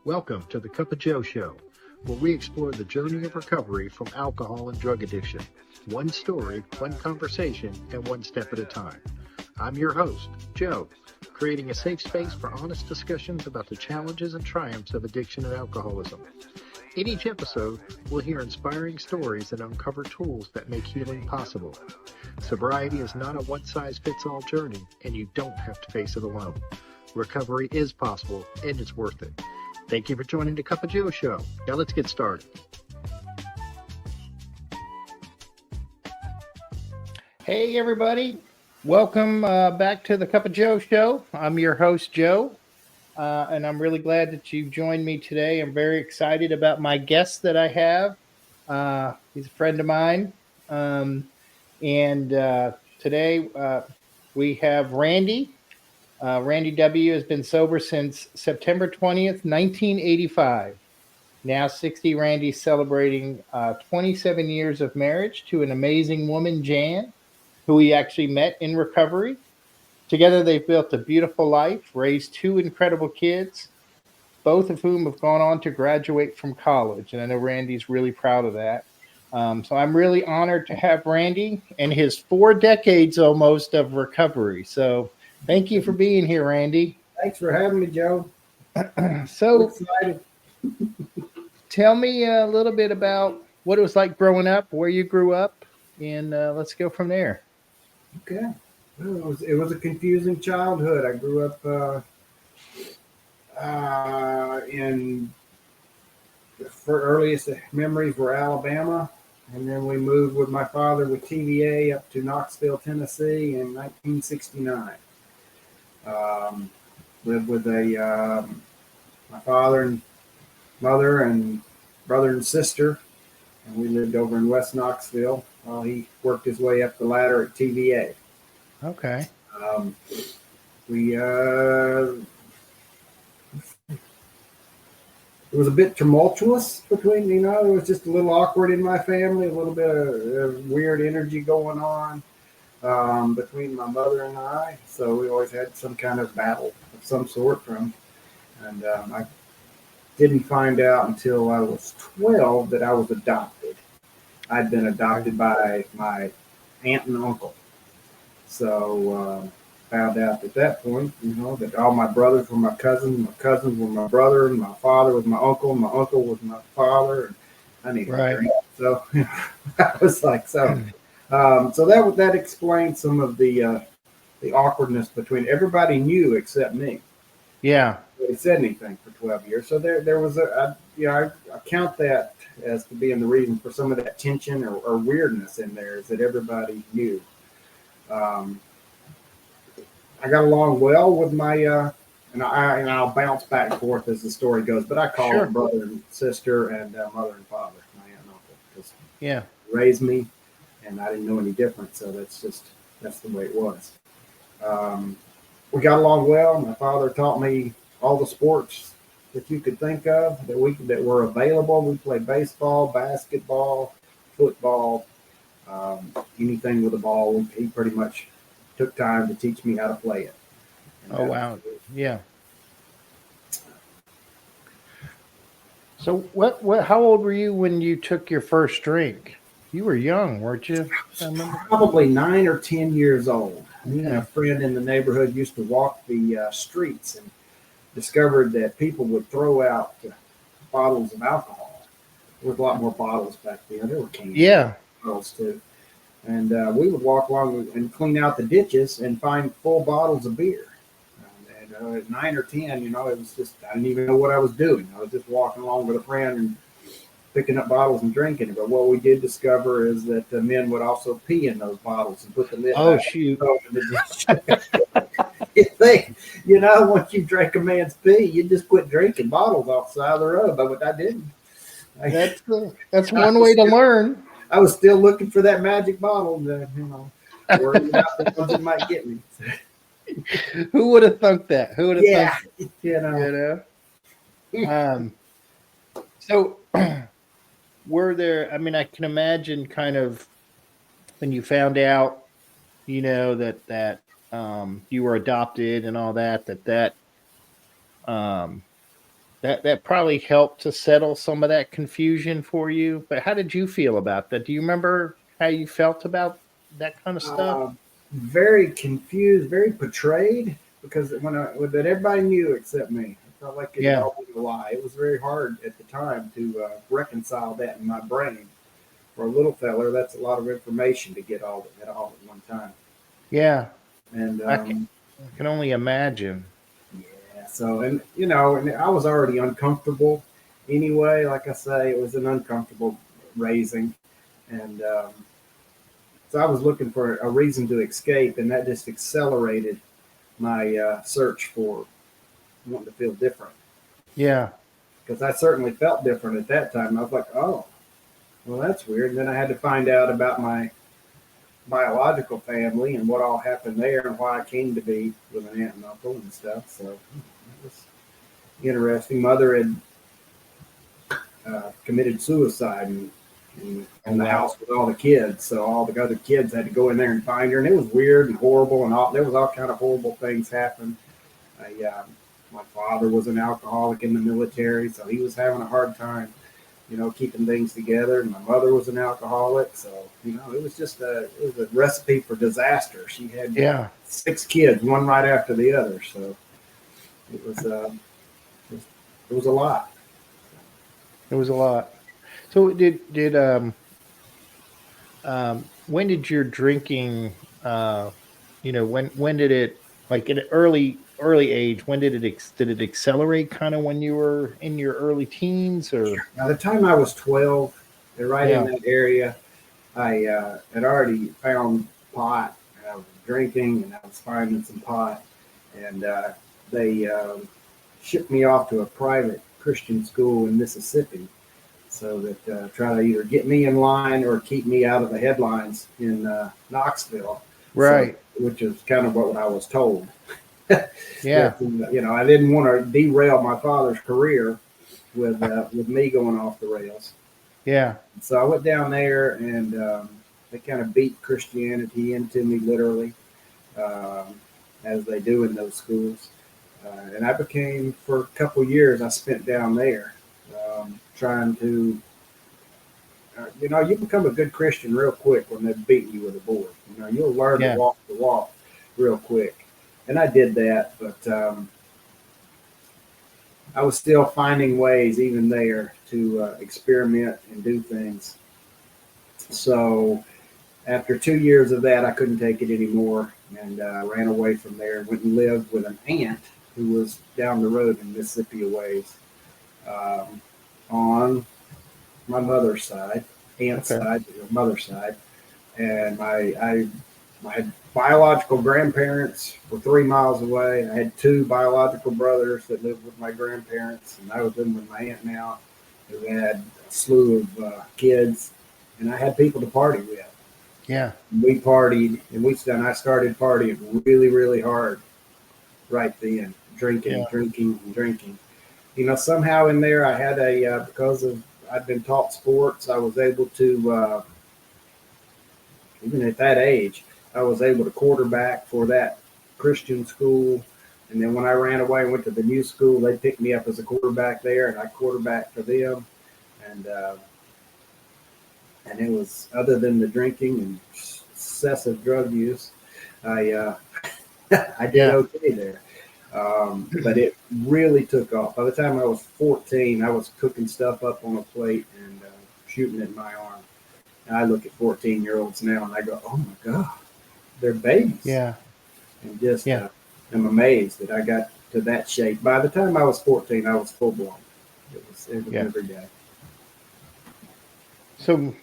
Welcome to the Cup of Joe Show, where we explore the journey of recovery from alcohol and drug addiction. One story, one conversation, and one step at a time. I'm your host, Joe, creating a safe space for honest discussions about the challenges and triumphs of addiction and alcoholism. In each episode, we'll hear inspiring stories that uncover tools that make healing possible. Sobriety is not a one-size-fits-all journey, and you don't have to face it alone. Recovery is possible, and it's worth it. Thank you for joining the Cup of Joe Show. Now let's get started. Hey, everybody. Welcome back to the Cup of Joe Show. I'm your host, Joe, and I'm really glad that you've joined me today. I'm very excited about my guest that I have. He's a friend of mine, and today we have Randy. Randy W. has been sober since September 20th, 1985. Now 60, Randy's celebrating 27 years of marriage to an amazing woman, Jan, who he actually met in recovery. Together, they've built a beautiful life, raised two incredible kids, both of whom have gone on to graduate from college. And I know Randy's really proud of that. So I'm really honored to have Randy and his 4 decades almost of recovery. So thank you for being here, Randy. Thanks for having me, Joe. So excited. Tell me a little bit about what it was like growing up, where you grew up, and let's go from there. Okay. Well, it was a confusing childhood. I grew up in the earliest memories were Alabama, and then we moved with my father with TVA up to Knoxville, Tennessee in 1969. Lived with my father and mother and brother and sister, and we lived over in West Knoxville while he worked his way up the ladder at TVA. Okay. It was a bit tumultuous between, it was just a little awkward in my family, a little bit of weird energy going on between my mother and I. So we always had some kind of battle of some sort and I didn't find out until I was 12 that I was adopted. I'd been adopted by my aunt and uncle. So found out at that point, that all my brothers were my cousins were my brother, and my father was my uncle was my father, and I needed a drink. So I was like, so that explains some of the awkwardness between everybody knew except me. Yeah. Nobody said anything for 12 years. So there was I count that as to being the reason for some of that tension or weirdness in there, is that everybody knew. I got along well with my, and I'll bounce back and forth as the story goes, but I call them brother and sister and mother and father, my aunt and uncle, because they raised me, and I didn't know any different. So that's the way it was. We got along well. My father taught me all the sports that you could think of that were available. We played baseball, basketball, football, anything with a ball. He pretty much took time to teach me how to play it. Oh, wow. Yeah. So how old were you when you took your first drink? You were young, weren't you? Probably 9 or 10 years old. Me and a friend in the neighborhood used to walk the streets and discovered that people would throw out bottles of alcohol. There was a lot more bottles back then. There were cans. Yeah. Bottles too. And we would walk along and clean out the ditches and find full bottles of beer. And at 9 or 10, it was just, I didn't even know what I was doing. I was just walking along with a friend and picking up bottles and drinking. But what we did discover is that the men would also pee in those bottles and put the lid back. Oh, shoot. Once you drank a man's pee, you just quit drinking bottles off the side of the road. But I didn't. That's one way to learn. I was still looking for that magic bottle, worrying about the ones that might get me. Who would have thunk that? Who would have thunk? So were there? I mean, I can imagine kind of when you found out, that you were adopted and all that that probably helped to settle some of that confusion for you. But how did you feel about that? Do you remember how you felt about that kind of stuff? Very confused, very betrayed because that everybody knew except me. I felt like it had Yeah, all been a lie. It was very hard at the time to reconcile that in my brain. For a little feller, that's a lot of information to get all at one time. yeah. And I can, I can only imagine. yeah, so and and I was already uncomfortable anyway. Like I say, it was an uncomfortable raising, and so I was looking for a reason to escape, and that just accelerated my search for wanting to feel different Yeah, because I certainly felt different at that time. I was like, oh, well, that's weird. And then I had to find out about my biological family and what all happened there and why I came to be with an aunt and uncle and stuff. So it was interesting. Mother had committed suicide oh, in the wow. house with all the kids. So all the other kids had to go in there and find her, and it was weird and horrible, and there was all kind of horrible things happen. My father was an alcoholic in the military, so he was having a hard time, keeping things together. And my mother was an alcoholic, so it was just it was a recipe for disaster. She had Yeah, 6 kids, one right after the other, so it was it was a lot. it was a lot. So when did your drinking when did it, like, at an early age, when did it accelerate kind of when you were in your early teens, or By the time I was 12, and right in yeah, that area, I had already found pot, and I was drinking, and I was finding some pot, and they shipped me off to a private Christian school in Mississippi, so that try to either get me in line or keep me out of the headlines in Knoxville. So, right, which is kind of what I was told. yeah, That I didn't want to derail my father's career with me going off the rails. yeah, So I went down there, and they kind of beat Christianity into me, literally, um, as they do in those schools. And I became, for a couple of years, I spent down there trying to, you become a good Christian real quick when they're beating you with a board. You'll learn to yeah, walk the walk real quick. And I did that, but I was still finding ways, even there, to experiment and do things. So after 2 years of that, I couldn't take it anymore, and ran away from there. Went and lived with an aunt who was down the road in Mississippi a ways, on my mother's side, aunt's okay, side, mother's side, and my biological grandparents were 3 miles away. I had two biological brothers that lived with my grandparents, and I was living with my aunt now, who had a slew of kids, and I had people to party with. yeah, We partied, and I started partying really, really hard right then, drinking, yeah, drinking, and drinking. Somehow in there, I had because of I'd been taught sports, I was able to, even at that age, I was able to quarterback for that Christian school. And then when I ran away and went to the new school, they picked me up as a quarterback there, and I quarterbacked for them. And and it was, other than the drinking and excessive drug use, I I did yeah, okay there. But it really took off. By the time I was 14, I was cooking stuff up on a plate and shooting it in my arm. And I look at 14-year-olds now and I go, oh my God, they're babies. yeah, And just yeah. am amazed that I got to that shape. By the time I was 14, I was full blown. It was Yeah. every day. So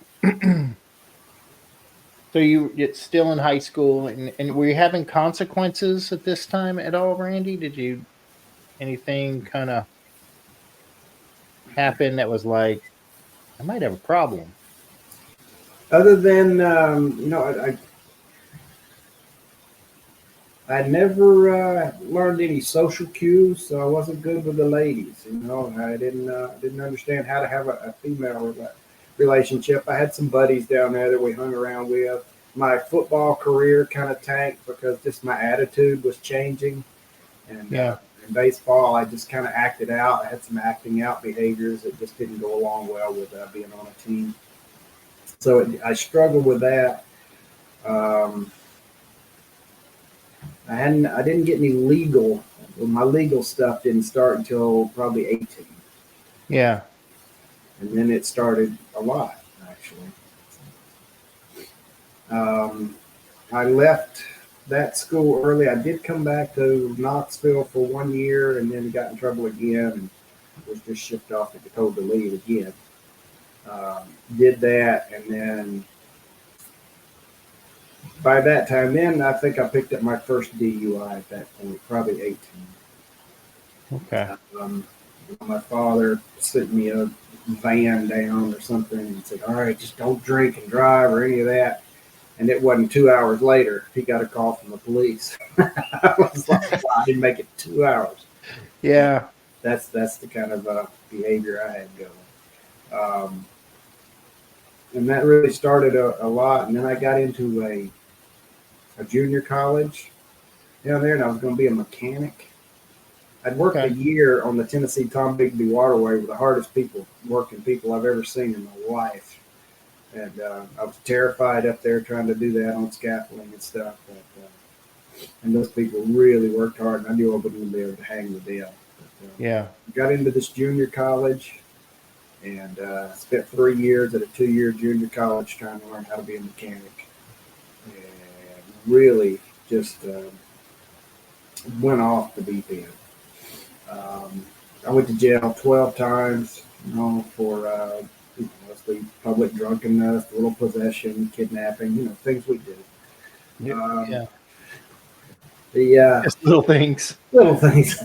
so you're still in high school, and were you having consequences at this time at all, Randy? Did you anything kind of happen that was like, I might have a problem? Other than, I never learned any social cues, so I wasn't good with the ladies. I didn't understand how to have a female relationship. I had some buddies down there that we hung around with. My football career kind of tanked because just my attitude was changing, and Yeah. baseball, I just kind of acted out. I had some acting out behaviors that just didn't go along well with being on a team. So I struggled with that. Um, I didn't get any legal. My legal stuff didn't start until probably 18, Yeah. and then it started a lot actually. Um, I left that school early. I did come back to Knoxville for 1 year, and then got in trouble again, and was just shipped off and told to leave again. Did that, and then by that time, then I think I picked up my first DUI at that point, probably 18. Okay. Um, my father sent me a van down or something and said, "All right, just don't drink and drive or any of that." And it wasn't 2 hours later, he got a call from the police. I was like, wow, I didn't make it 2 hours. Yeah. That's the kind of behavior I had going. And that really started a lot. And then I got into a junior college down there, and I was going to be a mechanic. I'd worked a year on the Tennessee Tom Bigby Waterway with the hardest working people I've ever seen in my life. And I was terrified up there trying to do that on scaffolding and stuff. And those people really worked hard, and I knew I wouldn't be able to hang the deal. But, Yeah. got into this junior college and spent 3 years at a 2-year junior college trying to learn how to be a mechanic. And really just went off the deep end. I went to jail 12 times, for mostly public drunkenness, little possession, kidnapping, things we do. Yeah. The Just little things. little things,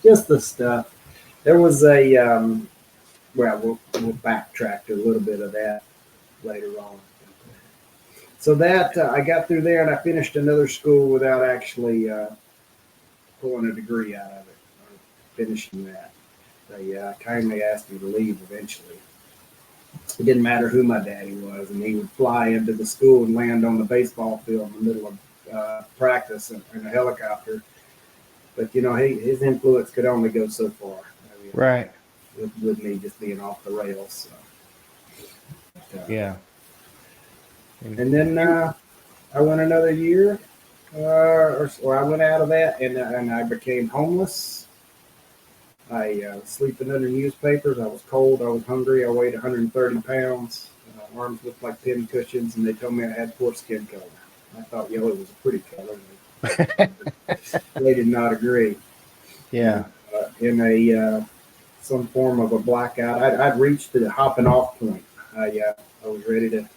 just the stuff. There was we'll backtrack to a little bit of that later on. So that I got through there, and I finished another school without actually pulling a degree out of it, or finishing that. They kindly asked me to leave eventually. It didn't matter who my daddy was, and he would fly into the school and land on the baseball field in the middle of practice in a helicopter. But his influence could only go so far. Right. With me just being off the rails. So. Yeah. And then I went another year, or I went out of that, and I became homeless. I was sleeping under newspapers. I was cold. I was hungry. I weighed 130 pounds. Arms looked like pin cushions, and they told me I had poor skin color. I thought yellow was a pretty color. They did not agree. Yeah. In a some form of a blackout, I'd reached the hopping off point. I was ready to.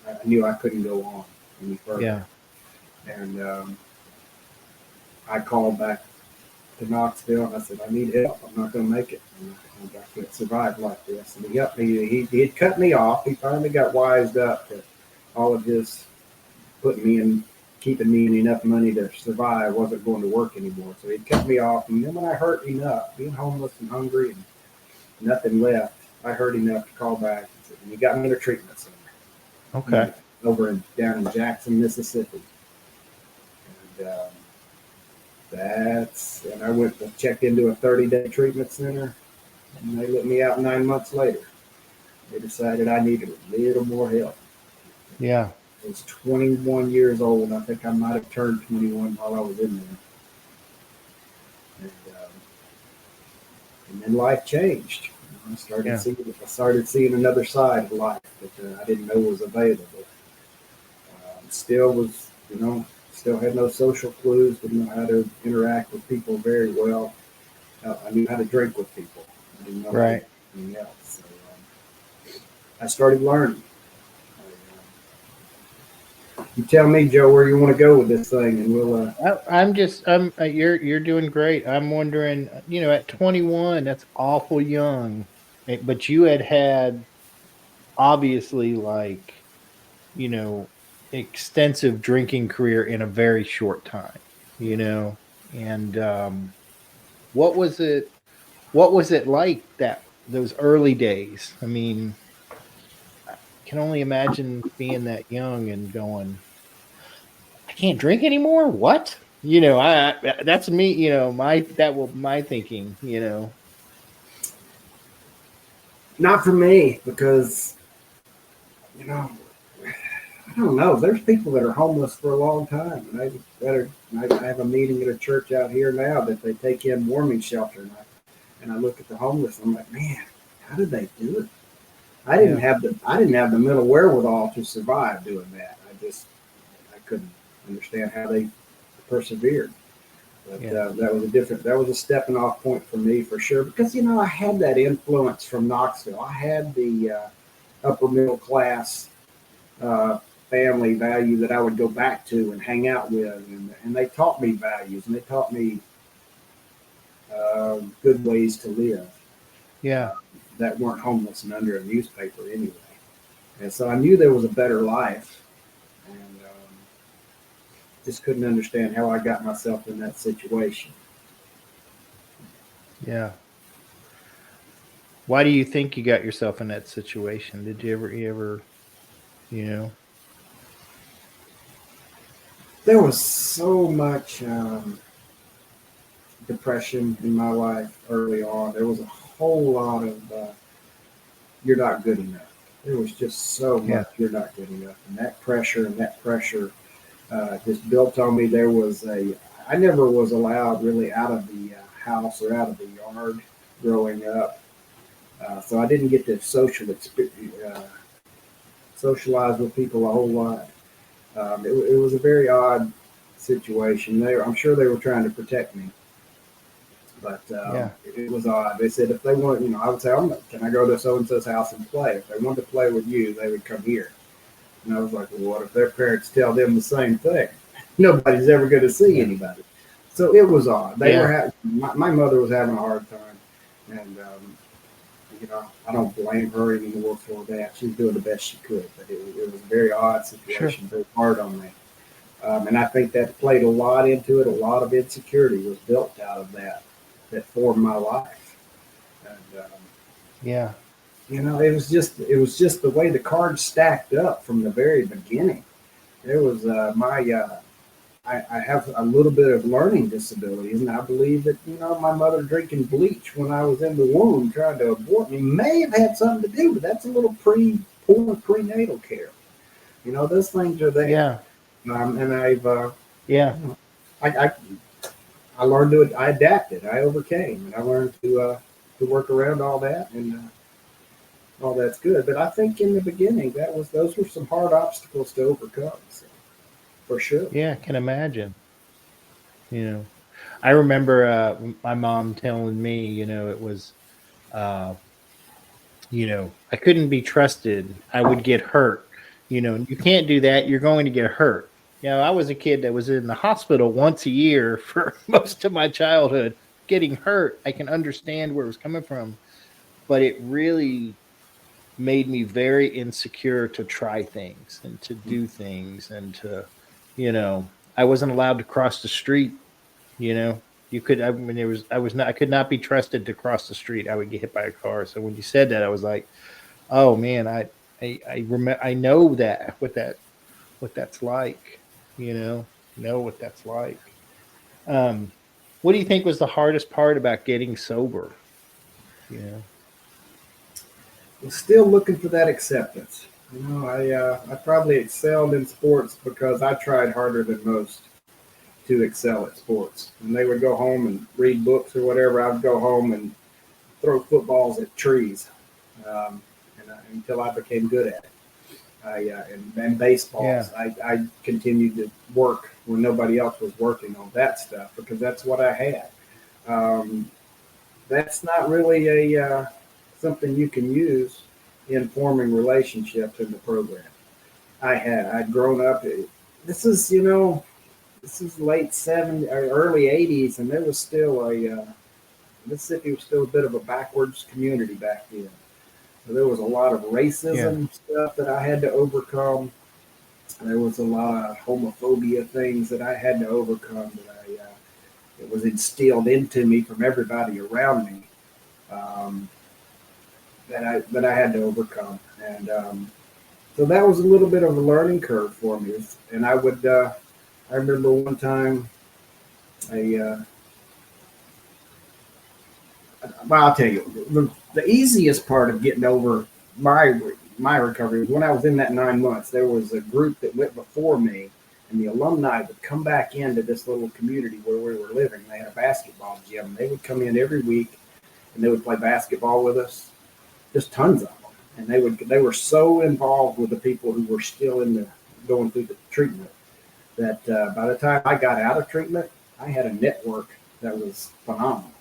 I knew I couldn't go on any further. Yeah. And I called back to Knoxville, and I said, "I need help. I'm not going to make it. I can't survive like this." And he helped me. He had cut me off. He finally got wised up to all of his putting me in, keeping me in enough money to survive wasn't going to work anymore. So he cut me off. And then when I hurt enough, being homeless and hungry and nothing left, I hurt enough to call back and said, "You got me in a treatment center." Okay. Down in Jackson, Mississippi. And and I went to check into a 30-day treatment center, and they let me out 9 months later. They decided I needed a little more help. Yeah. I was 21 years old. I think I might have turned 21 while I was in there. And then life changed. I started seeing another side of life that I didn't know was available. Still had no social clues, didn't know how to interact with people very well. I knew how to drink with people. I didn't know anything else. So I started learning. You tell me, Joe, where you want to go with this thing, and we'll. You're doing great. I'm wondering, at 21, that's awful young, but you had obviously extensive drinking career in a very short time, and what was it? What was it like those early days? I mean, I can only imagine being that young and going, I can't drink anymore. What? I that's me. My thinking. Not for me, because you know I don't know. There's people that are homeless for a long time, and I have a meeting at a church out here now that they take in warming shelter, and I look at the homeless. And I'm like, man, how did they do it? Yeah. I didn't have the mental wherewithal to survive doing that. I couldn't understand how they persevered. But Yeah. that was a stepping off point for me for sure, because I had that influence from Knoxville. I had the upper middle class uh, family value that I would go back to and hang out with, and they taught me values, and they taught me good ways to live Yeah. that weren't homeless and under a newspaper anyway. And so I knew there was a better life, and just couldn't understand how I got myself in that situation. Yeah. Why do you think you got yourself in that situation? Did you ever, you know? There was so much depression in my life early on. There was a whole lot of you're not good enough. There was just so Yeah. much you're not good enough, and that pressure just built on me. I never was allowed really out of the house or out of the yard growing up, so I didn't get to socialize with people a whole lot. It was a very odd situation. I'm sure they were trying to protect me, but Yeah. it was odd. They said if they want, I would say, can I go to so and so's house and play? If they wanted to play with you, they would come here. And I was like, well, what if their parents tell them the same thing? Nobody's ever going to see anybody. So it was odd. My mother was having a hard time, and I don't blame her anymore for that. She's doing the best she could, but it was a very odd situation, Sure. very hard on me. And I think that played a lot into it. A lot of insecurity was built out of that formed my life. And Yeah. it was just the way the cards stacked up from the very beginning. There was I have a little bit of learning disabilities, and I believe that my mother drinking bleach when I was in the womb trying to abort me may have had something to do, but that's a little poor prenatal care. Those things are there, Yeah. and I've Yeah. I, I I learned to I adapted, I overcame, and I learned to work around all that, and all that's good. But I think in the beginning those were some hard obstacles to overcome, so, for sure. Yeah. I can imagine. I remember my mom telling me, it was, uh, I couldn't be trusted. I would get hurt. You can't do that. You're going to get hurt. I was a kid that was in the hospital once a year for most of my childhood, getting hurt. I can understand where it was coming from, but it really made me very insecure to try things and to do things and to, I wasn't allowed to cross the street. You know, you could. I mean, there was. I was not. I could not be trusted to cross the street. I would get hit by a car. So when you said that, I was like, oh man, I remember. I know that what that's like. Know what that's like. Um, what do you think was the hardest part about getting sober? You know. I'm still looking for that acceptance. I probably excelled in sports because I tried harder than most to excel at sports. When they would go home and read books or whatever, I'd go home and throw footballs at trees, until I became good at it. And Yeah. baseballs. I continued to work when nobody else was working on that stuff because that's what I had. Um, that's not really a something you can use in forming relationships in the program. I'd grown up. This is this is late '70s or early '80s, and there was still Mississippi was still a bit of a backwards community back then. So there was a lot of Yeah. racism stuff that I had to overcome. There was a lot of homophobia things that I had to overcome that was instilled into me from everybody around me, um, that I had to overcome, and so that was a little bit of a learning curve for me. And I remember one time Well, I'll tell you, the easiest part of getting over my recovery was when I was in that 9 months. There was a group that went before me, and the alumni would come back into this little community where we were living. They had a basketball gym. They would come in every week, and they would play basketball with us. Just tons of them, and they were so involved with the people who were still going through the treatment that by the time I got out of treatment, I had a network that was phenomenal.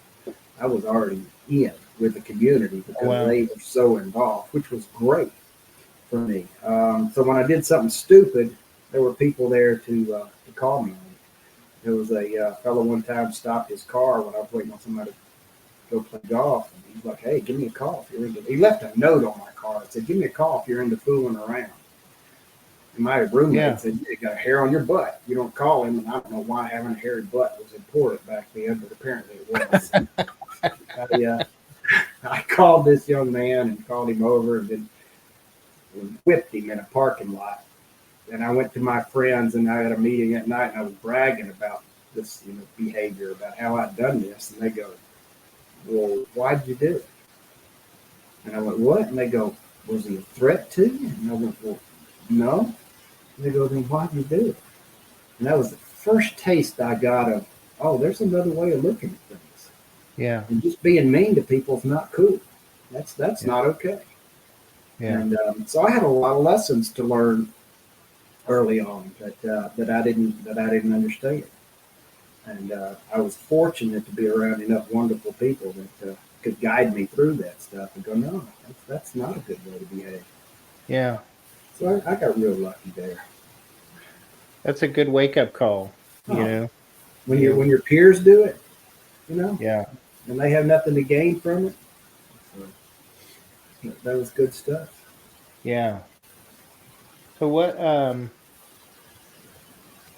I was already in with the community because they were so involved, which was great for me. So when I did something stupid, there were people there to call me on it. There was a fellow one time stopped his car when I was waiting on somebody to go play golf. And he's like, "Hey, give me a call if you're into." He left a note on my car. It said, "Give me a call if you're into fooling around." And my roommate said, "You got hair on your butt. You don't call him." And I don't know why having a hairy butt was important back then, but apparently it was. I called this young man and called him over and then whipped him in a parking lot. And I went to my friends and I had a meeting at night and I was bragging about this, behavior, about how I'd done this. And they go, "Well, why'd you do it?" And I went, "What?" And they go, "Was he a threat to you?" And I went, "Well, no." And they go, "Then why'd you do it?" And that was the first taste I got of, oh, there's another way of looking at things. Yeah. And just being mean to people is not cool. That's not okay. Yeah. And so I had a lot of lessons to learn early on that I didn't understand. And I was fortunate to be around enough wonderful people that could guide me through that stuff and go, no, that's not a good way to behave. Yeah. So I got real lucky there. That's a good wake up call. When your peers do it, Yeah. and they have nothing to gain from it. So that was good stuff. Yeah. So what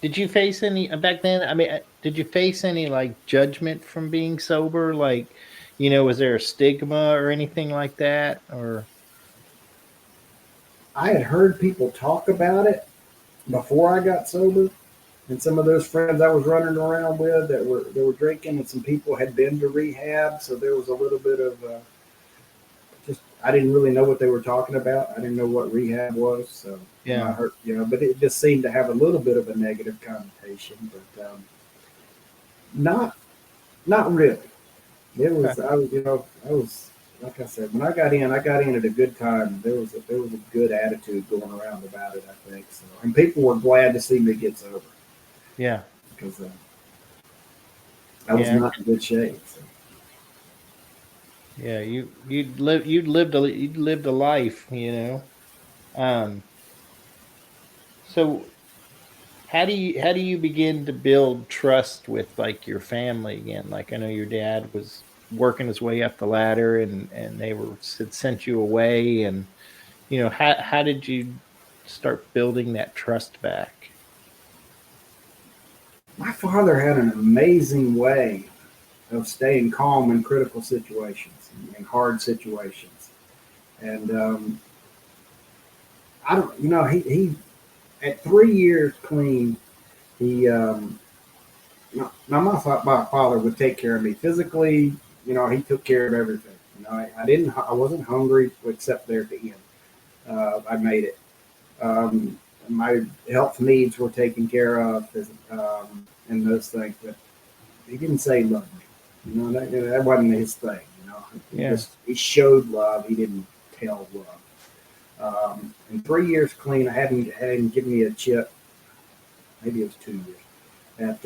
did you face any back then? I mean, did you face any like judgment from being sober? Like, was there a stigma or anything like that? Or I had heard people talk about it before I got sober, and some of those friends I was running around with that were drinking, and some people had been to rehab, so there was a little bit of just I didn't really know what they were talking about. I didn't know what rehab was, so I heard, but it just seemed to have a little bit of a negative connotation, but not really. It was I was like I said, when I got in at a good time. There was a good attitude going around about it, I think. So, and people were glad to see me get sober. Yeah, because I was not in good shape. So. Yeah, you'd lived a life, So how do you begin to build trust with like your family again? Like I know your dad was working his way up the ladder and they had sent you away, and how did you start building that trust back? My father had an amazing way of staying calm in critical situations and hard situations. And I don't, he at 3 years clean, he, now my father would take care of me physically. He took care of everything. I wasn't hungry except there at the end. I made it. My health needs were taken care of, and those things. But he didn't say love me. That wasn't his thing. He showed love. He didn't tell love. In 3 years clean, I hadn't given me a chip. Maybe it was 2 years at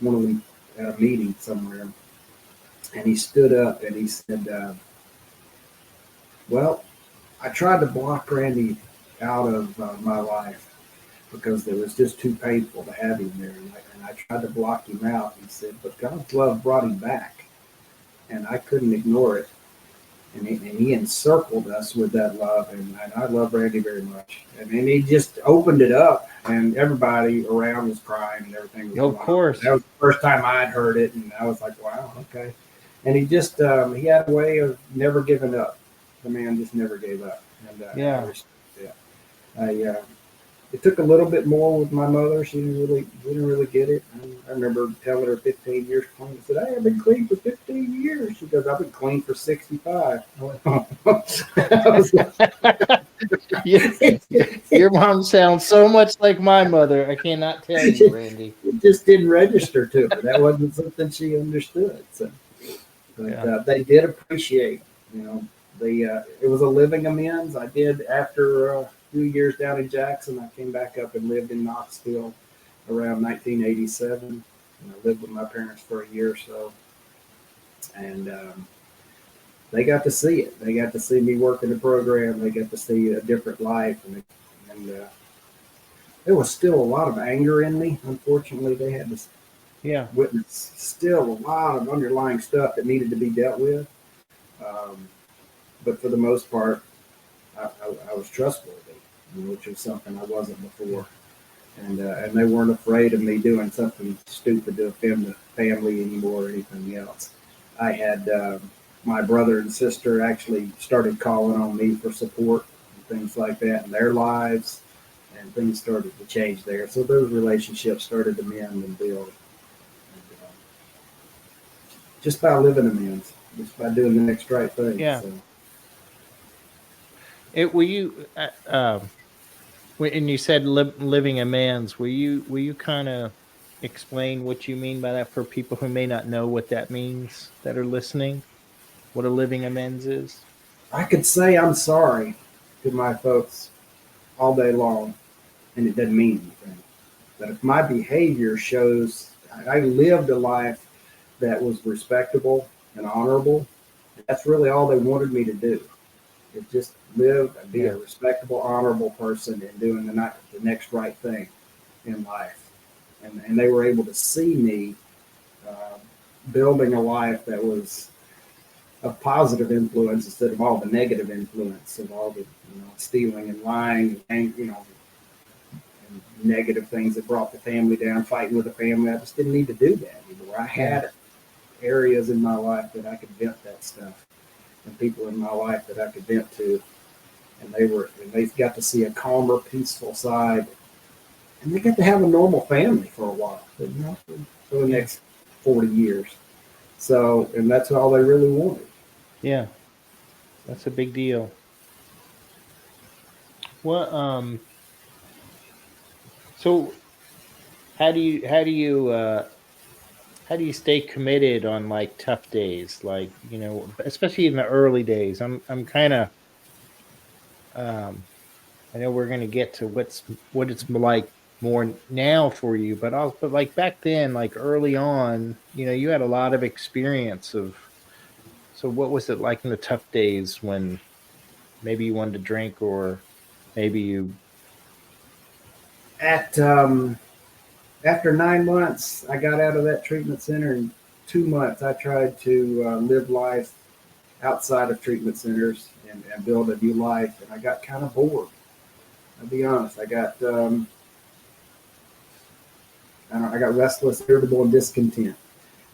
one of them at a meeting somewhere, and he stood up and he said, "Well, I tried to block Randy out of my life because it was just too painful to have him there, and I tried to block him out." He said, "But God's love brought him back, and I couldn't ignore it. And he encircled us with that love, and I love Randy very much." And then he just opened it up, and everybody around was crying and everything. Was Of course. That was the first time I'd heard it, and I was like, wow, okay. And he just he had a way of never giving up. The man just never gave up, and I respect that. It took a little bit more with my mother. She didn't really get it. I remember telling her 15 years clean. I said, "Hey, I've been clean for 15 years." She goes, "I've been clean for 65." I went, "Oh." I was Your mom sounds so much like my mother. I cannot tell you, Randy. it just didn't register to her. That wasn't something she understood. So, but Yeah. they did appreciate, you know, it was a living amends. I did after a few years down in Jackson. I came back up and lived in Knoxville around 1987. And I lived with my parents for a year or so, and they got to see it. They got to see me work in the program. They got to see a different life, and there was still a lot of anger in me. Unfortunately, they had to Yeah. witness still a lot of underlying stuff that needed to be dealt with. Um, but for the most part, I was trustworthy, which was something I wasn't before. And they weren't afraid of me doing something stupid to offend the family anymore or anything else. I had my brother and sister actually started calling on me for support and things like that in their lives, and things started to change there. So those relationships started to mend and build. And, just by living amends, just by doing the next right thing. Yeah. So. Were you when you said living amends, will you kind of explain what you mean by that for people who may not know what that means that are listening? What a living amends is? I could say I'm sorry to my folks all day long, and it doesn't mean anything. But if my behavior shows I lived a life that was respectable and honorable, that's really all they wanted me to do. Is just live and be a Yeah. respectable, honorable person and doing the next right thing in life. And they were able to see me uh, building a life that was a positive influence instead of all the negative influence of all the stealing and lying and and negative things that brought the family down, fighting with the family. I just didn't need to do that anymore. I Yeah. had areas in my life that I could vent that stuff, and people in my life that I could vent to, and they got to see a calmer, peaceful side, and they got to have a normal family for a while, for the Yeah. next 40 years. So, and that's all they really wanted. Yeah. That's a big deal. What so how do you stay committed on like tough days, like, especially in the early days? I'm kind of um I know we're going to get to what it's like more now for you, but like back then, like early on, you had a lot of experience of. So what was it like in the tough days when maybe you wanted to drink, or maybe you. At After 9 months, I got out of that treatment center. In 2 months, I tried to live life outside of treatment centers and build a new life, and I got kind of bored. I'll be honest. I got restless, irritable, and discontent.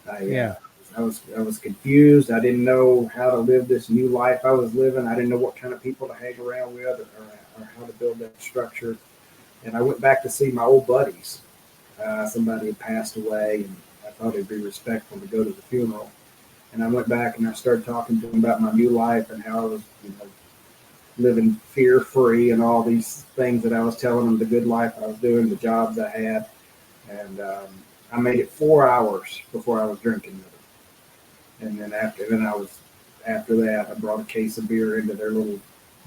I uh, Yeah. I was confused. I didn't know how to live this new life I was living. I didn't know what kind of people to hang around with, or how to build that structure. And I went back to see my old buddies. Somebody had passed away, and I thought it'd be respectful to go to the funeral. And I went back and I started talking to them about my new life and how I was, living fear free and all these things that I was telling them, the good life I was doing, the jobs I had. And I made it 4 hours before I was drinking with them. And after that, I brought a case of beer into their little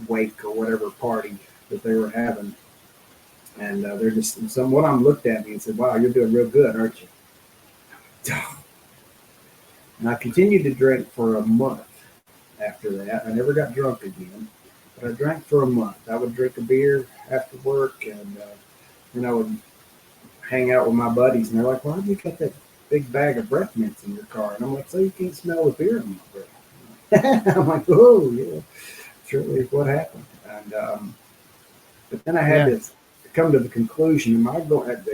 wake or whatever party that they were having. And they're just, one of them looked at me and said, "Wow, you're doing real good, aren't you?" And I continued to drink for a month after that. I never got drunk again, but I drank for a month. I would drink a beer after work, and then I would hang out with my buddies, and they're like, "Why do you got that big bag of breath mints in your car?" And I'm like, "So you can't smell the beer in my breath." I'm like, "Oh, yeah, surely is what happened." And but then I had Yeah. to come to the conclusion: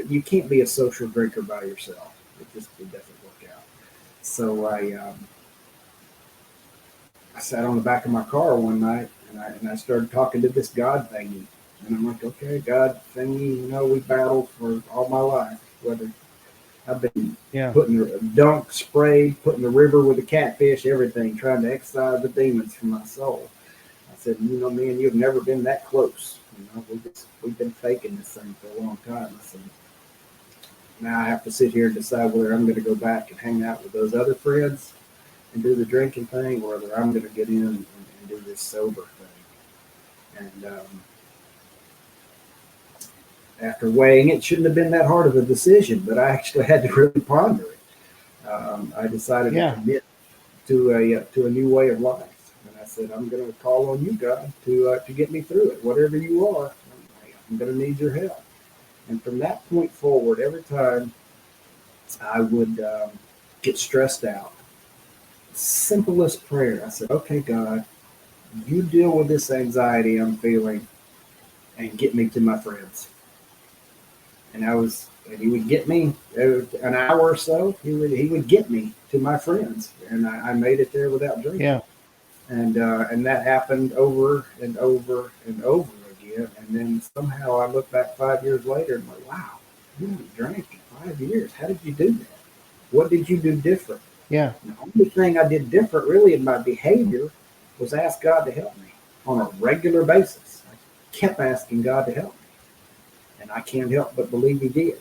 you can't be a social drinker by yourself. It doesn't work out. So I sat on the back of my car one night, and I started talking to this God thingy, And I'm like, okay, God, thingy, we battled for all my life. Whether I've been Yeah. putting the dunk spray, putting the river with the catfish, everything, trying to exorcise the demons from my soul. I said, me and you have never been that close. We've been faking this thing for a long time. I said, now I have to sit here and decide whether I'm going to go back and hang out with those other friends and do the drinking thing, or whether I'm going to get in and do this sober thing. And after weighing it, shouldn't have been that hard of a decision, but I actually had to really ponder it. I decided to commit to a new way of life, and I said, I'm going to call on you, God, to get me through it. Whatever you are, I'm going to need your help. And from that point forward, every time I would get stressed out, simplest prayer, I said, okay, God, you deal with this anxiety I'm feeling and get me to my friends. And he would get me an hour or so. He would get me to my friends, and I made it there without drinking. Yeah. And that happened over and over and over again. And then somehow I look back 5 years later and I'm like, wow, you haven't drank in 5 years. How did you do that? What did you do different? Yeah. And the only thing I did different really in my behavior was ask God to help me on a regular basis. I kept asking God to help me. And I can't help but believe he did.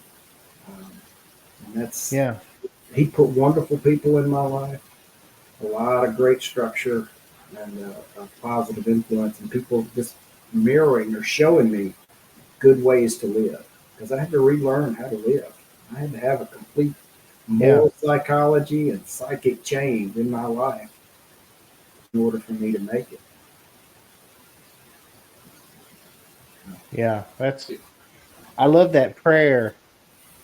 And he put wonderful people in my life, a lot of great structure and a positive influence, and people just mirroring or showing me good ways to live, because I had to relearn how to live. I had to have a complete moral psychology and psychic change in my life in order for me to make it. Yeah. I love that prayer.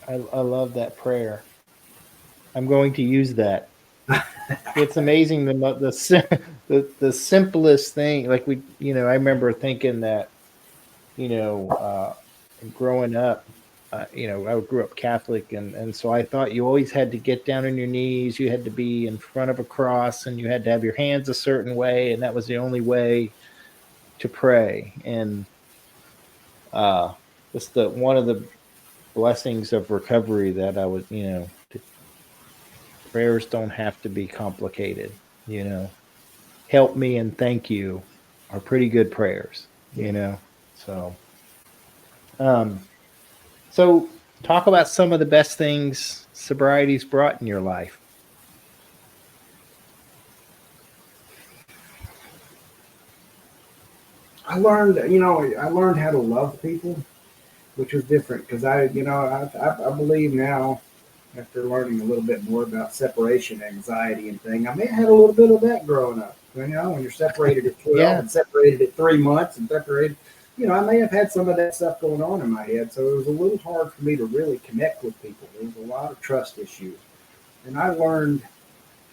I love that prayer. I'm going to use that. It's amazing the simplest thing. Like I remember thinking that, growing up, I grew up Catholic, and so I thought you always had to get down on your knees. You had to be in front of a cross, and you had to have your hands a certain way, and that was the only way to pray. And it's the one of the blessings of recovery that I was, prayers don't have to be complicated. Help me and thank you are pretty good prayers. So um, so talk about some of the best things sobriety's brought in your life. I learned how to love people, which was different because I believe now, after learning a little bit more about separation anxiety and thing. I may have had a little bit of that growing up. When you're separated at 12 and separated at 3 months and separated, I may have had some of that stuff going on in my head. So it was a little hard for me to really connect with people. There was a lot of trust issues. And I learned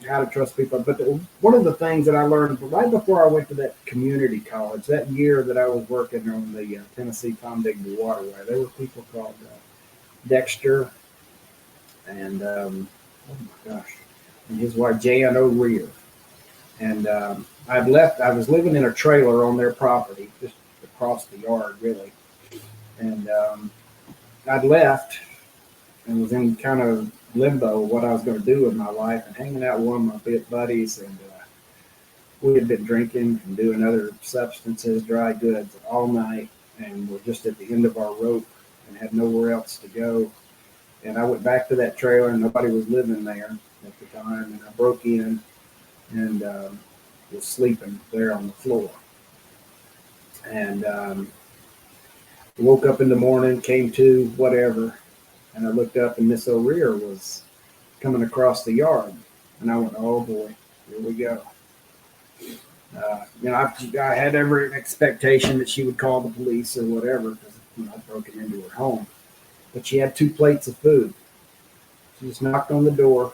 how to trust people. But one of the things that I learned right before I went to that community college, that year that I was working on the Tennessee-Tom Digby Waterway, there were people called Dexter and oh my gosh, and his wife Jan O'Rear. And I'd left. I was living in a trailer on their property, just across the yard, really. And I'd left and was in kind of limbo what I was going to do with my life, and hanging out with one of my buddies, and we had been drinking and doing other substances, dry goods, all night, and we're just at the end of our rope and had nowhere else to go. And I went back to that trailer, and nobody was living there at the time. And I broke in and was sleeping there on the floor. And woke up in the morning, came to, whatever. And I looked up, and Miss O'Rear was coming across the yard. And I went, oh boy, here we go. I had every expectation that she would call the police or whatever, because I'd broken into her home. But she had 2 plates of food. She just knocked on the door,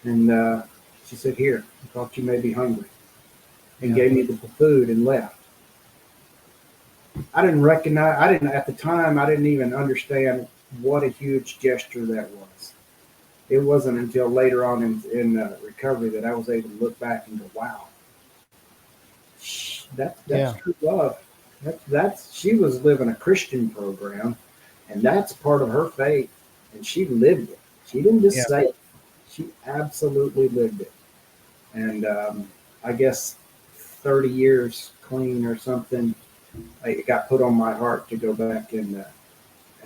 and she said, here, I thought you may be hungry, and gave me the food and left. I didn't, at the time, I didn't even understand what a huge gesture that was. It wasn't until later on in recovery that I was able to look back and go, wow, that's true love. That's she was living a Christian program, and that's part of her faith, and she lived it. She didn't Yeah. just say it; she absolutely lived it. And I guess 30 years clean or something, it got put on my heart to go back and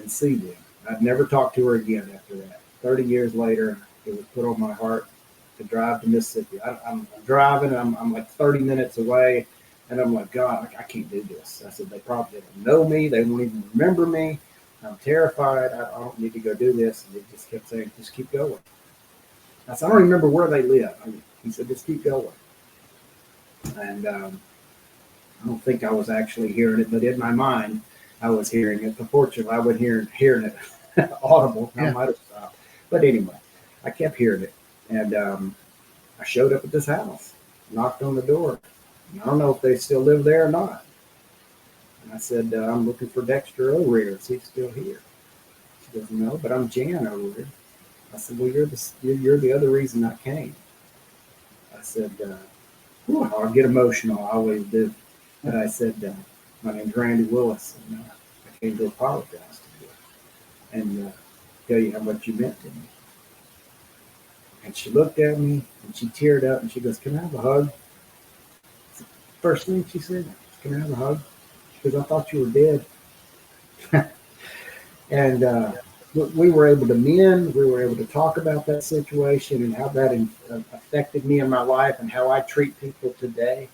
see them. I'd never talked to her again after that. 30 years later, it was put on my heart to drive to Mississippi. I'm driving, I'm like 30 minutes away, and I'm like, God, I can't do this. I said, they probably don't know me. They won't even remember me. I'm terrified. I don't need to go do this. And he just kept saying, just keep going. I said, I don't remember where they live. He said, just keep going. And I don't think I was actually hearing it, but in my mind, I was hearing it. Unfortunately, I wasn't hearing it audible. I might have stopped. But anyway, I kept hearing it. And I showed up at this house, knocked on the door. And I don't know if they still live there or not. And I said, I'm looking for Dexter O'Rear. Is he still here? She goes, no, but I'm Jan O'Rear. I said, well, you're the other reason I came. I said, I'll get emotional. I always do. But I said, my name's Randy Willis, and I came to apologize to you and tell you how much you meant to me. And she looked at me, and she teared up, and she goes, can I have a hug? First thing she said, can I have a hug? Because I thought you were dead. And we were able to mend. We were able to talk about that situation and how that affected me in my life and how I treat people today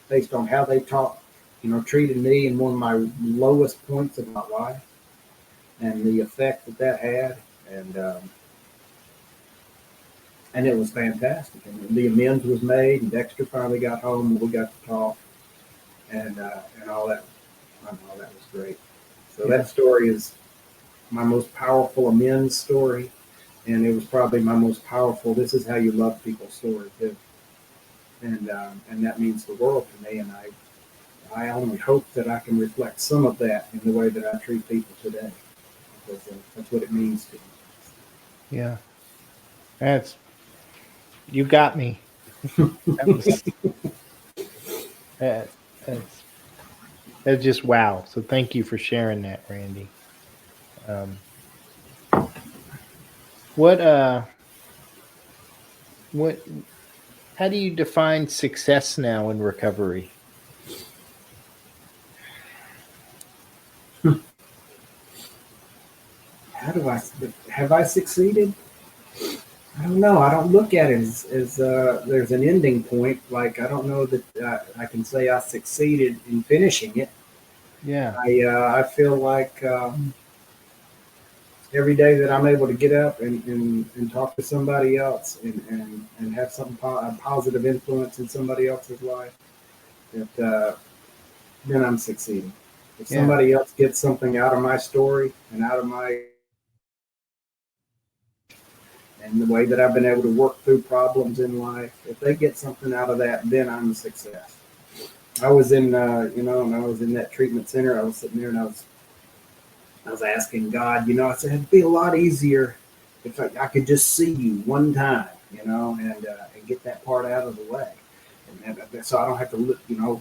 based on how they treated me in one of my lowest points of my life and the effect that had. And it was fantastic. And the amends was made, and Dexter finally got home, and we got to talk, and all that. All that was great. So that story is my most powerful amends story, and it was probably my most powerful "this is how you love people" story too. And that means the world to me, and I only hope that I can reflect some of that in the way that I treat people today, because that's what it means to me. Yeah. You got me. That, that's just wow. So thank you for sharing that, Randy. What how do you define success now in recovery? Have I succeeded? I don't know. I don't look at it as there's an ending point. Like, I don't know that I can say I succeeded in finishing it. Yeah. I feel like every day that I'm able to get up and talk to somebody else and have a positive influence in somebody else's life, that then I'm succeeding. If somebody else gets something out of my story and out of my and the way that I've been able to work through problems in life, if they get something out of that, then I'm a success. I was in, and I was in that treatment center. I was sitting there and I was asking God, I said, it'd be a lot easier if I could just see you one time, and get that part out of the way. And so I don't have to,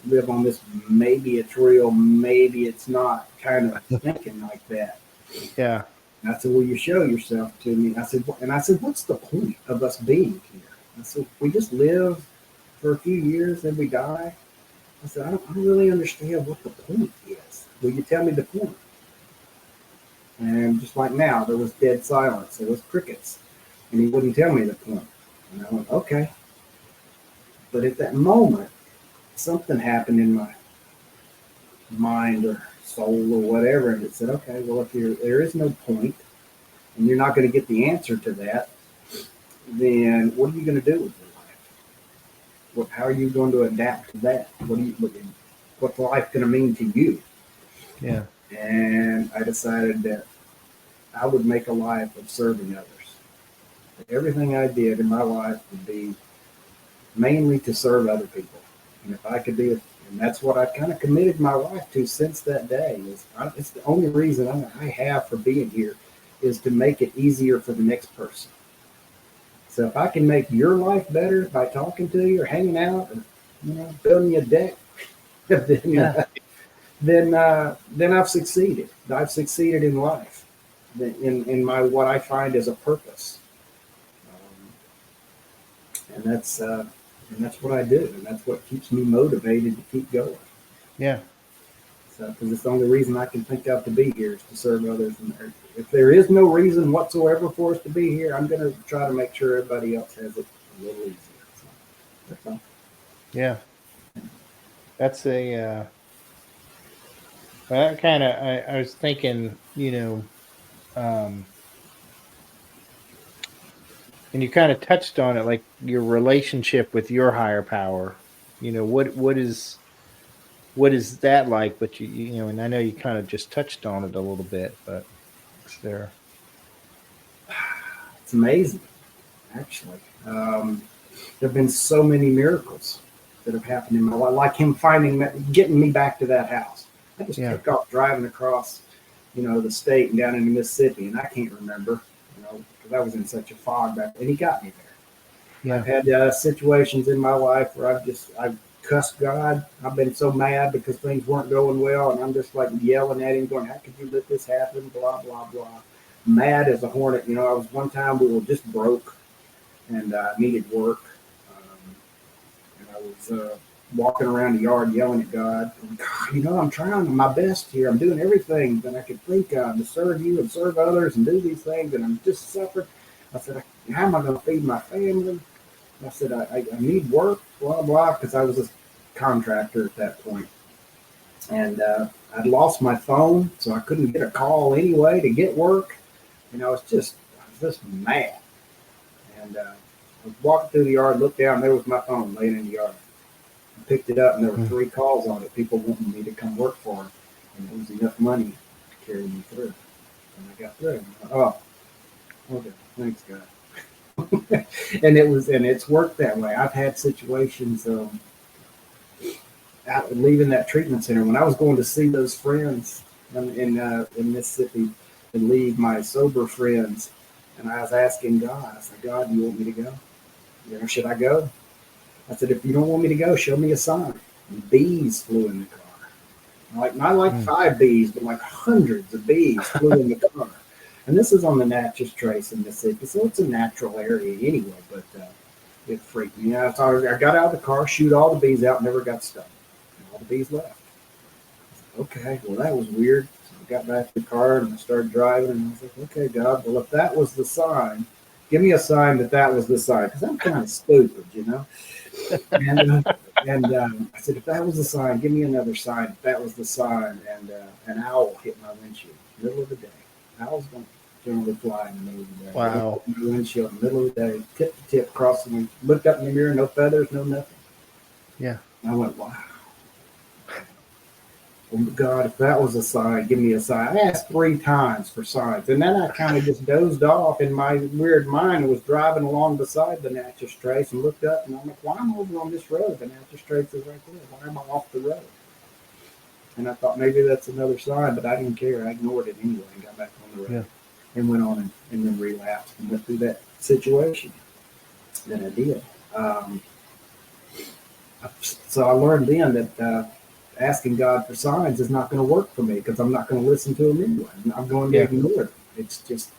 live on this maybe it's real, maybe it's not kind of thinking like that. Yeah. And I said, will you show yourself to me? I said, what's the point of us being here? I said, we just live for a few years and we die. I said, I don't really understand what the point is. Will you tell me the point? And just like now, there was dead silence. There was crickets. And he wouldn't tell me the point. And I went, okay. But at that moment, something happened in my mind or soul or whatever. And it said, okay, well, if there is no point and you're not going to get the answer to that, then what are you going to do with your life? How are you going to adapt to that? What's life going to mean to you? Yeah. And I decided that I would make a life of serving others. Everything I did in my life would be mainly to serve other people. And if I could and that's what I've kind of committed my life to since that day. It's the only reason I have for being here is to make it easier for the next person. So if I can make your life better by talking to you or hanging out or, building you a deck, then then I've succeeded. I've succeeded in life, in my what I find as a purpose, and that's what I do, and that's what keeps me motivated to keep going. Yeah. So, because it's the only reason I can think of to be here is to serve others. And if there is no reason whatsoever for us to be here, I'm going to try to make sure everybody else has it a little easier. So, that's all. Yeah. That's that kind of, I was thinking, um, and you kind of touched on it, like your relationship with your higher power. What is that like? But and I know you kind of just touched on it a little bit, but is there? It's amazing, actually. There have been so many miracles that have happened in my life, like him getting me back to that house. I just Yeah. took off driving across, the state and down into Mississippi, and I can't remember, because I was in such a fog back then. And he got me there. Yeah. I've had situations in my life where I've cussed God. I've been so mad because things weren't going well, and I'm just like yelling at him, going, "How could you let this happen?" Blah blah blah. Mad as a hornet. I was one time we were just broke and needed work. And I was walking around the yard yelling at God, God, I'm trying my best here. I'm doing everything that I could think of to serve you and serve others and do these things, and I'm just suffering. I said, how am I going to feed my family? I said, I need work, blah, blah, because I was a contractor at that point. And I'd lost my phone, so I couldn't get a call anyway to get work. I was just mad. And I was walking through the yard, looked down, there was my phone laying in the yard. I picked it up, and there were 3 calls on it, people wanting me to come work for them. And there was enough money to carry me through. And I got through. Oh, okay, thanks, God. and it's worked that way. I've had situations out leaving that treatment center when I was going to see those friends in Mississippi and leave my sober friends, and I was asking God. I said, God, do you want me to go? Should I go? I said, if you don't want me to go, show me a sign. And bees flew in the car. Not like 5 bees, but like hundreds of bees flew in the car. And this is on the Natchez Trace in Mississippi, so it's a natural area anyway, but it freaked me out. So I got out of the car, shoot all the bees out, never got stung. And all the bees left. Okay, well, that was weird. So I got back to the car and I started driving, and I was like, okay, God, well, if that was the sign, give me a sign that was the sign, because I'm kind of stupid, And I said, if that was the sign, give me another sign. If that was the sign, and an owl hit my windshield, middle of the day. Owls don't generally fly in the middle of the day. Wow. In the windshield in the middle of the day, tip to tip, crossing. Looked up in the mirror, no feathers, no nothing. Yeah. And I went, wow. Oh, God, if that was a sign, give me a sign. I asked 3 times for signs, and then I kind of just dozed off in my weird mind. I was driving along beside the Natchez Trace and looked up, and I'm like, why am I over on this road? The Natchez Trace is right there. Why am I off the road? And I thought maybe that's another sign, but I didn't care. I ignored it anyway and got back on the road. Yeah. And went on and then relapsed and went through that situation that I did. So I learned then that asking God for signs is not going to work for me, because I'm not going to listen to them anyway. I'm going to ignore them. It's just,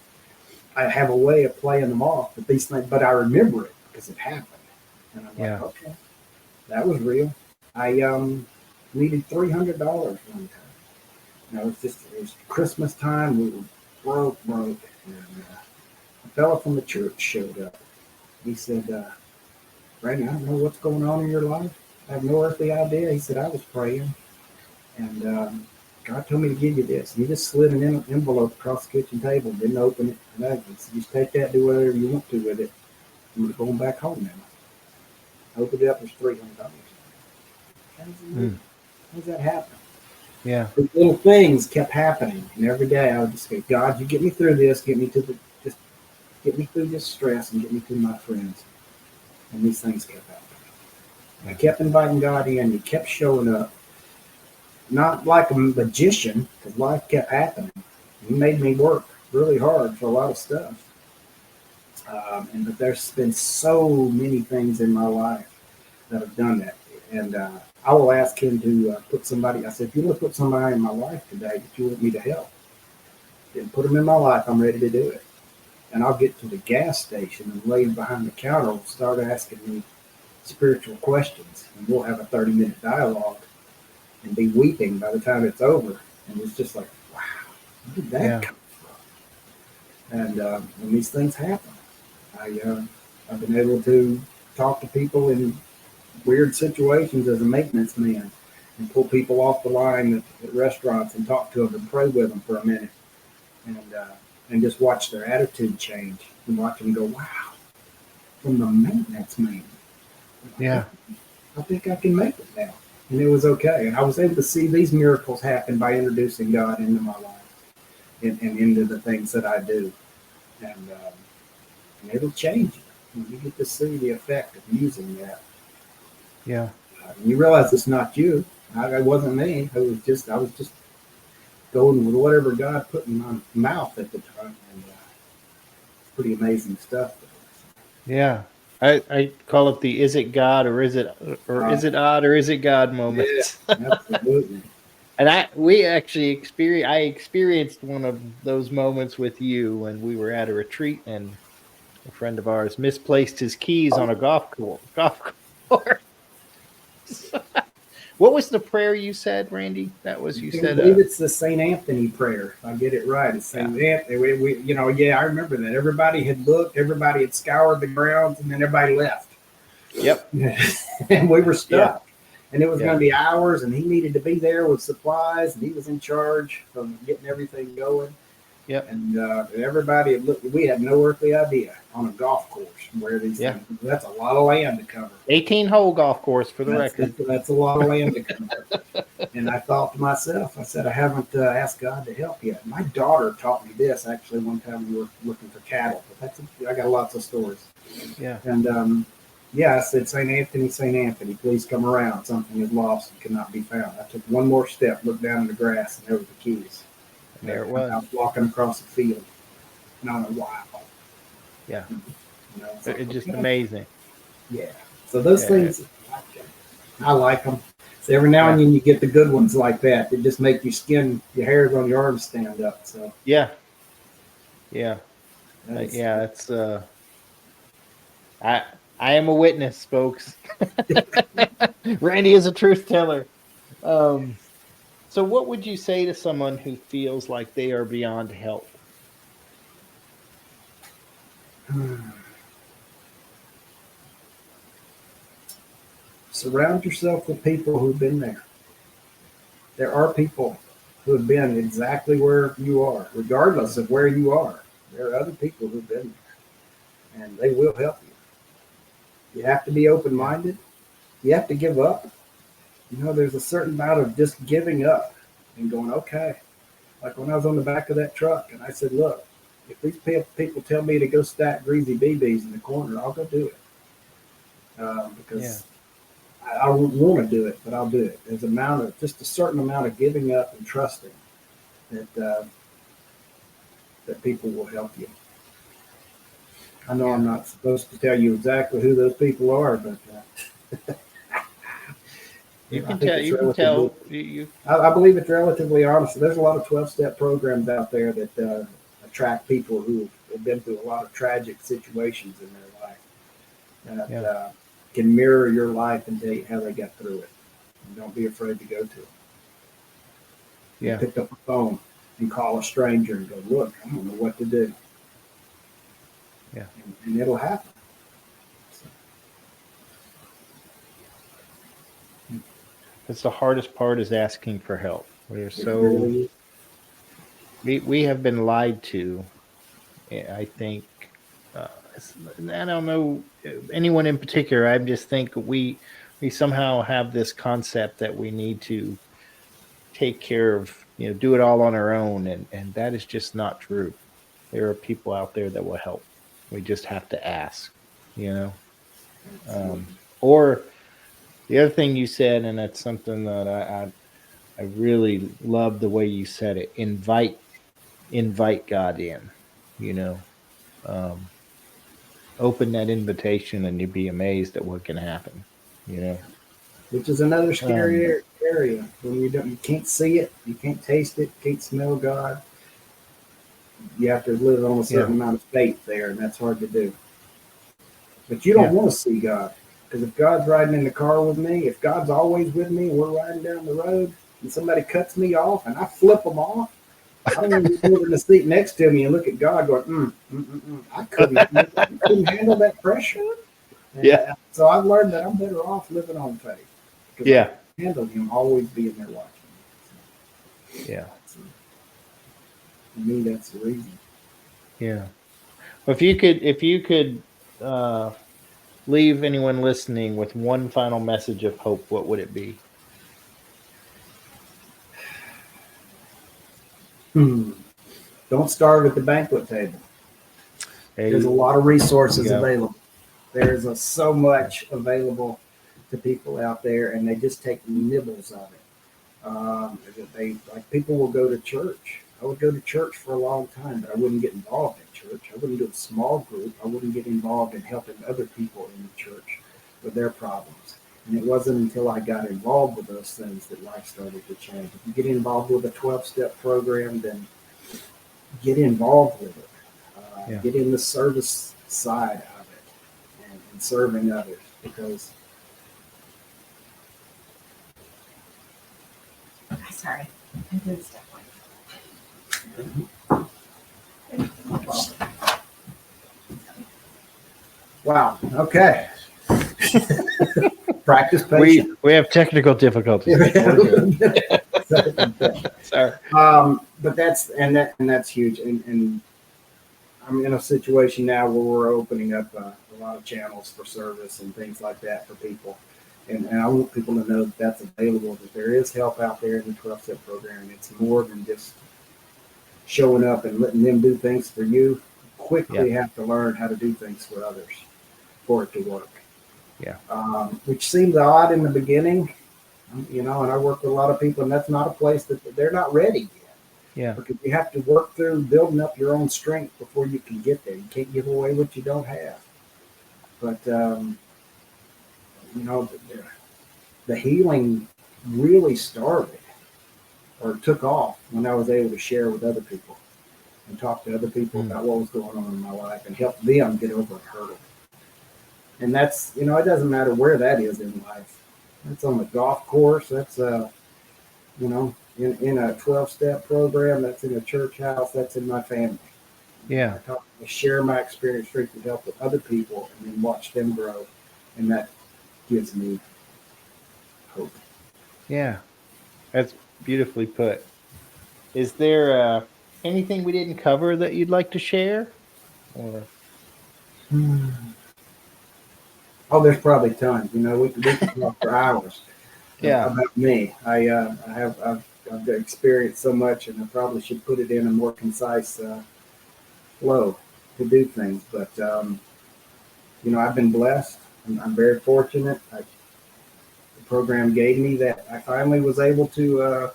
I have a way of playing them off, but I remember it because it happened. And I'm like, okay, that was real. I needed $300 one time. It was Christmas time. We were broke. And a fellow from the church showed up. He said, Randy, I don't know what's going on in your life. I have no earthly idea. He said, I was praying, and God told me to give you this. And he just slid an envelope across the kitchen table, didn't open it. And I said, just take that, do whatever you want to with it. I'm going back home now. I opened it up, there's $300. How does that happen? Yeah. The little things kept happening, and every day I would just say, God, you get me through this, get me through this stress, and get me through my friends. And these things kept happening. I kept inviting God in. He kept showing up. Not like a magician, because life kept happening. He made me work really hard for a lot of stuff. But there's been so many things in my life that have done that. And I will ask him to put somebody. I said, if you want to put somebody in my life today that you want me to help, then put them in my life. I'm ready to do it. And I'll get to the gas station and lay behind the counter and start asking me spiritual questions, and we'll have a 30-minute dialogue and be weeping by the time it's over. And it's just like, wow, where did that come from? And these things happen. I've been able to talk to people in weird situations as a maintenance man and pull people off the line at restaurants and talk to them and pray with them for a minute and just watch their attitude change and watch them go, wow, from the maintenance man. Yeah. I think I can make it now. And it was okay. And I was able to see these miracles happen by introducing God into my life and into the things that I do. And it'll change you when you get to see the effect of using that. Yeah. You realize it's not you. It wasn't me. I was just going with whatever God put in my mouth at the time. And it's pretty amazing stuff. Yeah. I call it the is it God or is it odd or is it God moments. Yeah, absolutely. And I experienced one of those moments with you when we were at a retreat and a friend of ours misplaced his keys on a golf course. What was the prayer you said, Randy? That was I believe it's the St. Anthony prayer. If I get it right, it's St. Anthony. I remember that. Everybody had looked, everybody had scoured the grounds, and then everybody left. Yep. And we were stuck. Yeah. And it was going to be hours, and he needed to be there with supplies, and he was in charge of getting everything going. Yep. And everybody had looked. We had no earthly idea on a golf course where these things. That's a lot of land to cover. 18-hole golf course for the record. That's a lot of land to cover. And I thought to myself, I said, I haven't asked God to help yet. My daughter taught me this actually one time we were looking for cattle. But I got lots of stories. Yeah. And I said, St. Anthony, please come around. Something is lost and cannot be found. I took one more step, looked down in the grass, and there were the keys. And there it was. I was walking across the field. And I went, wow. Yeah. It's like, just amazing. Yeah. So those things, I like them. So every now and then you get the good ones like that. It just make your hairs on your arms stand up. So yeah. That's I am a witness, folks. Randy is a truth teller. So what would you say to someone who feels like they are beyond help? Surround yourself with people who've been there. There are people who have been exactly where you are, regardless of where you are. There are other people who've been there, and they will help you. You have to be open-minded. You have to give up. There's a certain amount of just giving up and going, okay. Like when I was on the back of that truck, and I said, look, if these people tell me to go stack greasy BBs in the corner, I'll go do it. Because I don't want to do it, but I'll do it. There's just a certain amount of giving up and trusting that people will help you. I know I'm not supposed to tell you exactly who those people are, but you can tell. I believe it's relatively honest. There's a lot of 12-step programs out there that attract people who have been through a lot of tragic situations in their life. That can mirror your life and tell you how they got through it. And don't be afraid to go to them. Yeah. Pick up the phone and call a stranger and go, look, I don't know what to do. Yeah. And it'll happen. That's the hardest part, is asking for help. We have been lied to. I think, I don't know anyone in particular. I just think we somehow have this concept that we need to take care of, do it all on our own. And that is just not true. There are people out there that will help. We just have to ask, or the other thing you said, and that's something that I really love the way you said it. Invite God in, open that invitation and you'd be amazed at what can happen, which is another scary area when you can't see it, you can't taste it, can't smell God. You have to live on a certain amount of faith there, and that's hard to do. But you don't want to see God, because if God's riding in the car with me, if God's always with me, and we're riding down the road, and somebody cuts me off, and I flip them off, I don't want to be over in the seat next to me and look at God going, I couldn't handle that pressure. And so I've learned that I'm better off living on faith, because I can handle Him always being there watching me. So, to me, that's the reason. Yeah. If you could leave anyone listening with one final message of hope, what would it be? Don't start at the banquet table. There's a lot of resources available. There's so much available to people out there, and they just take nibbles of it. People will go to church. I would go to church for a long time, but I wouldn't get involved in church. I wouldn't do a small group. I wouldn't get involved in helping other people in the church with their problems. And it wasn't until I got involved with those things that life started to change. If you get involved with a 12-step program, then get involved with it. Get in the service side of it and serving others, because sorry, I did step Wow. Okay. Practice patience. We have technical difficulties. Sorry. But that's huge. And I'm in a situation now where we're opening up a lot of channels for service and things like that for people. And I want people to know that that's available, that there is help out there in the 12-step program. And it's more than just showing up and letting them do things for you. You quickly have to learn how to do things for others for it to work. Which seems odd in the beginning, and I work with a lot of people, and that's not a place that they're not ready yet. Because you have to work through building up your own strength before you can get there. You can't give away what you don't have. But the healing really started or took off when I was able to share with other people and talk to other people about what was going on in my life and help them get over a hurdle. And that's, it doesn't matter where that is in life. That's on the golf course. That's, in a 12-step program. That's in a church house. That's in my family. I share my experience, strength, and help with other people, and then watch them grow. And that gives me hope. Yeah, that's beautifully put. Is there anything we didn't cover that you'd like to share? Or Oh, there's probably tons. We can talk for hours about me. I've experienced so much, and I probably should put it in a more concise flow to do things. But I've been blessed. I'm very fortunate. The program gave me that. I finally was able to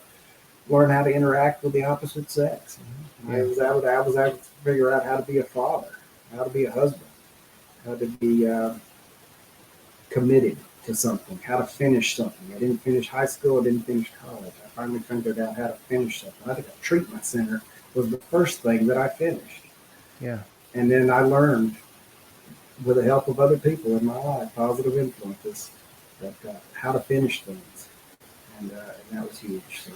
learn how to interact with the opposite sex. I was able to figure out how to be a father, how to be a husband, how to be committed to something, how to finish something. I didn't finish high school. I didn't finish college. I finally figured out how to finish something. I think a treatment center was the first thing that I finished. And then I learned, with the help of other people in my life, positive influences, that how to finish things. And that was huge. So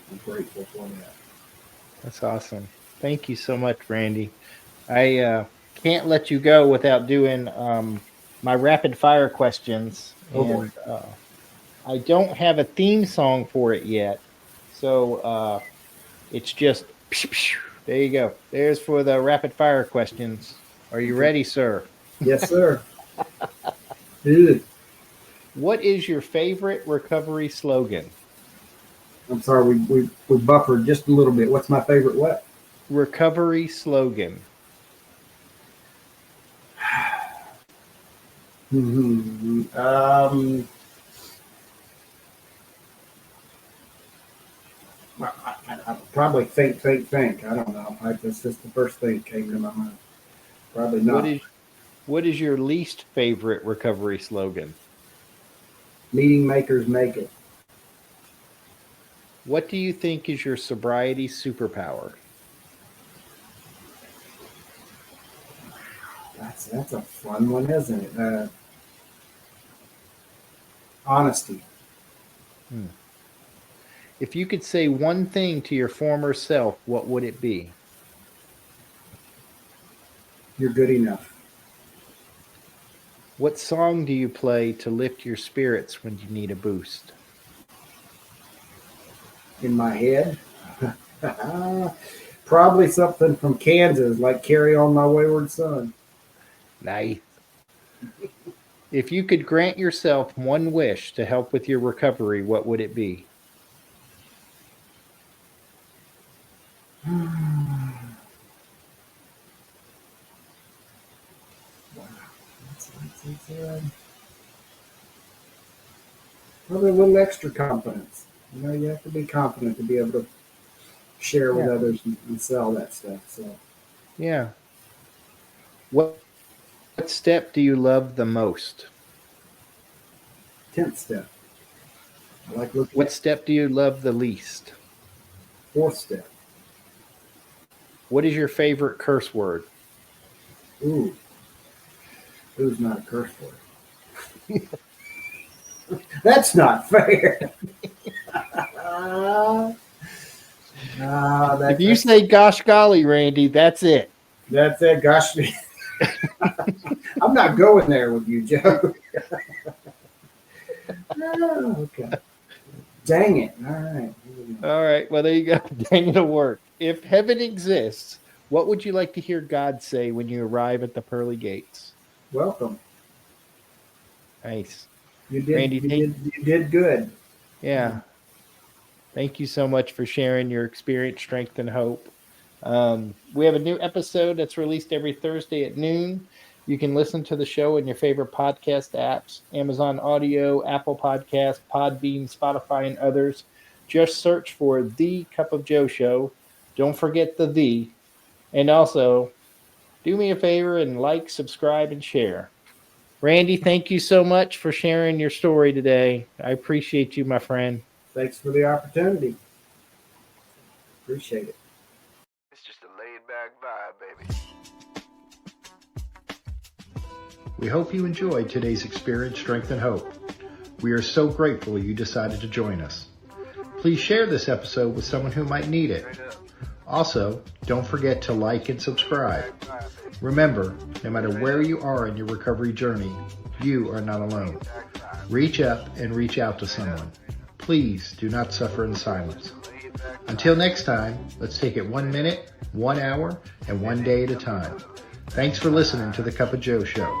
I'm grateful for that. That's awesome. Thank you so much, Randy. I can't let you go without doing my rapid fire questions. And I don't have a theme song for it yet. So it's just, there you go. There's for the rapid fire questions. Are you ready, sir? Yes, sir. Good. What is your favorite recovery slogan? I'm sorry, we buffered just a little bit. What's my favorite what? Recovery slogan. I probably think. I don't know. That's just the first thing that came to my mind. Probably not. What is your least favorite recovery slogan? Meeting makers make it. What do you think is your sobriety superpower? That's a fun one, isn't it? Honesty. If you could say one thing to your former self, what would it be? You're good enough. What song do you play to lift your spirits when you need a boost? In my head. Probably something from Kansas, like Carry On My Wayward Son. Nice. If you could grant yourself one wish to help with your recovery, what would it be? Wow. Probably a little extra confidence. You have to be confident to be able to share with others and sell that stuff. So, Yeah. What step do you love the most? 10th step. I like looking What at step do you love the least? 4th step. What is your favorite curse word? Ooh. Ooh's not a curse word. That's not fair. If you say gosh golly, Randy, that's it. That's it. Gosh. I'm not going there with you, Joe. Okay. Dang it. All right. All right. Well, there you go. Dang, it'll work. If heaven exists, what would you like to hear God say when you arrive at the pearly gates? Welcome. Nice. You did, Randy, you did good. Yeah. Thank you so much for sharing your experience, strength, and hope. We have a new episode that's released every Thursday at noon. You can listen to the show in your favorite podcast apps, Amazon Audio, Apple Podcasts, Podbean, Spotify, and others. Just search for The Cup of Joe Show. Don't forget the "the." And also, do me a favor and like, subscribe, and share. Randy, thank you so much for sharing your story today. I appreciate you, my friend. Thanks for the opportunity. Appreciate it. It's just a laid back vibe, baby. We hope you enjoyed today's experience, strength, and hope. We are so grateful you decided to join us. Please share this episode with someone who might need it. Also, don't forget to like and subscribe. Remember, no matter where you are in your recovery journey, you are not alone. Reach up and reach out to someone. Please do not suffer in silence. Until next time, let's take it 1 minute, 1 hour, and 1 day at a time. Thanks for listening to The Cup of Joe Show.